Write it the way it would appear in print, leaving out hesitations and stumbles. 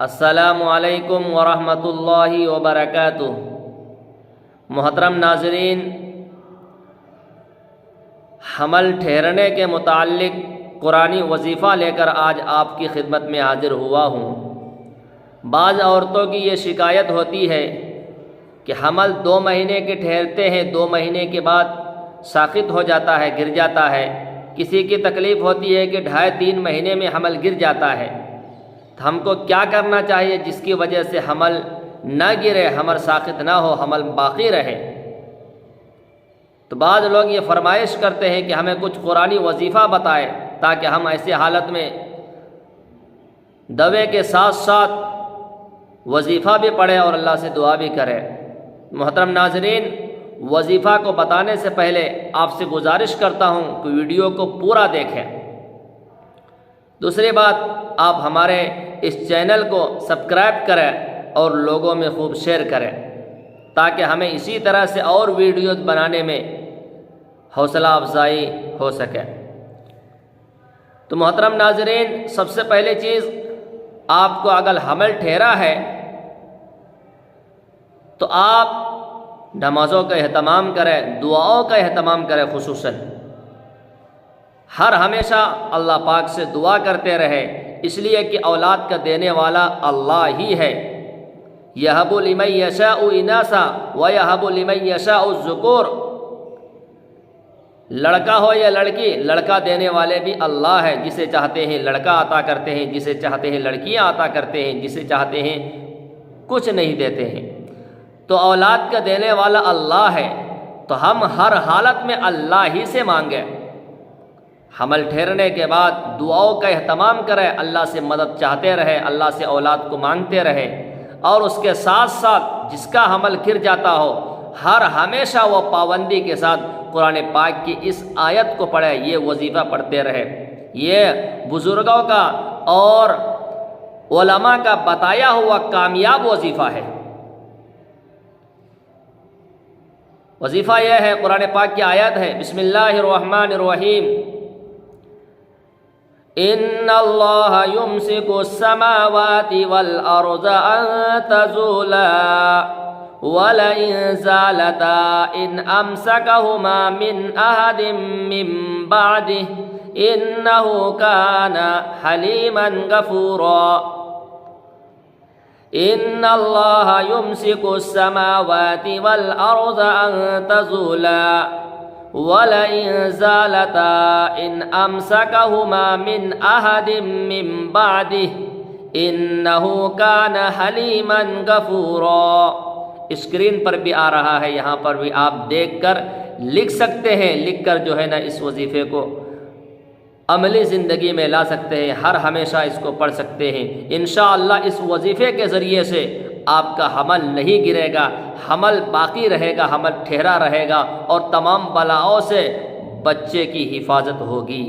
السلام علیکم ورحمۃ اللہ وبرکاتہ۔ محترم ناظرین، حمل ٹھہرنے کے متعلق قرآنی وظیفہ لے کر آج آپ کی خدمت میں حاضر ہوا ہوں۔ بعض عورتوں کی یہ شکایت ہوتی ہے کہ حمل 2 مہینے کے ٹھہرتے ہیں، 2 مہینے کے بعد ساقط ہو جاتا ہے، گر جاتا ہے۔ کسی کی تکلیف ہوتی ہے کہ 2.5-3 مہینے میں حمل گر جاتا ہے۔ تو ہم کو کیا کرنا چاہیے جس کی وجہ سے حمل نہ گرے، حمل ساقط نہ ہو، حمل باقی رہے؟ تو بعض لوگ یہ فرمائش کرتے ہیں کہ ہمیں کچھ قرآنی وظیفہ بتائے تاکہ ہم ایسی حالت میں دوے کے ساتھ ساتھ وظیفہ بھی پڑھیں اور اللہ سے دعا بھی کریں۔ محترم ناظرین، وظیفہ کو بتانے سے پہلے آپ سے گزارش کرتا ہوں کہ ویڈیو کو پورا دیکھیں۔ دوسری بات، آپ ہمارے اس چینل کو سبسکرائب کریں اور لوگوں میں خوب شیئر کریں تاکہ ہمیں اسی طرح سے اور ویڈیوز بنانے میں حوصلہ افزائی ہو سکے۔ تو محترم ناظرین، سب سے پہلے چیز، آپ کو اگر حمل ٹھہرا ہے تو آپ نمازوں کا اہتمام کریں، دعاؤں کا اہتمام کریں۔ خصوصاً ہر ہمیشہ اللہ پاک سے دعا کرتے رہے، اس لیے کہ اولاد کا دینے والا اللہ ہی ہے۔ یہب لمن یشاء اناثا ویہب لمن یشاء الذکور، لڑکا ہو یا لڑکی، لڑکا دینے والے بھی اللہ ہے۔ جسے چاہتے ہیں لڑکا عطا کرتے ہیں، جسے چاہتے ہیں لڑکیاں عطا کرتے ہیں، جسے چاہتے ہیں کچھ نہیں دیتے ہیں۔ تو اولاد کا دینے والا اللہ ہے، تو ہم ہر حالت میں اللہ ہی سے مانگیں۔ حمل ٹھہرنے کے بعد دعاؤں کا اہتمام کریں، اللہ سے مدد چاہتے رہے، اللہ سے اولاد کو مانگتے رہے، اور اس کے ساتھ ساتھ جس کا حمل گر جاتا ہو ہر ہمیشہ وہ پابندی کے ساتھ قرآن پاک کی اس آیت کو پڑھے، یہ وظیفہ پڑھتے رہے۔ یہ بزرگوں کا اور علماء کا بتایا ہوا کامیاب وظیفہ ہے۔ وظیفہ یہ ہے، قرآن پاک کی آیت ہے، بسم اللہ الرحمن الرحیم، ان اللہ یمسک السماوات والارض ان تزولا ولئن زالتا ان امسکہما من احد من بعدہ انہ کان حلیما غفورا۔ ان اللہ یمسک السماوات والارض ان تزولا وَلَئِن زَالَتَا إِنْ أَمْسَكَهُمَا مِنْ أَحَدٍ مِّن بَعْدِهِ إِنَّهُ كَانَ حَلِيمًا غَفُورًا۔ اسکرین پر بھی آ رہا ہے، یہاں پر بھی آپ دیکھ کر لکھ سکتے ہیں، لکھ کر جو ہے نا اس وظیفے کو عملی زندگی میں لا سکتے ہیں، ہر ہمیشہ اس کو پڑھ سکتے ہیں۔ انشاءاللہ اس وظیفے کے ذریعے سے آپ کا حمل نہیں گرے گا، حمل باقی رہے گا، حمل ٹھہرا رہے گا، اور تمام بلاؤں سے بچے کی حفاظت ہوگی۔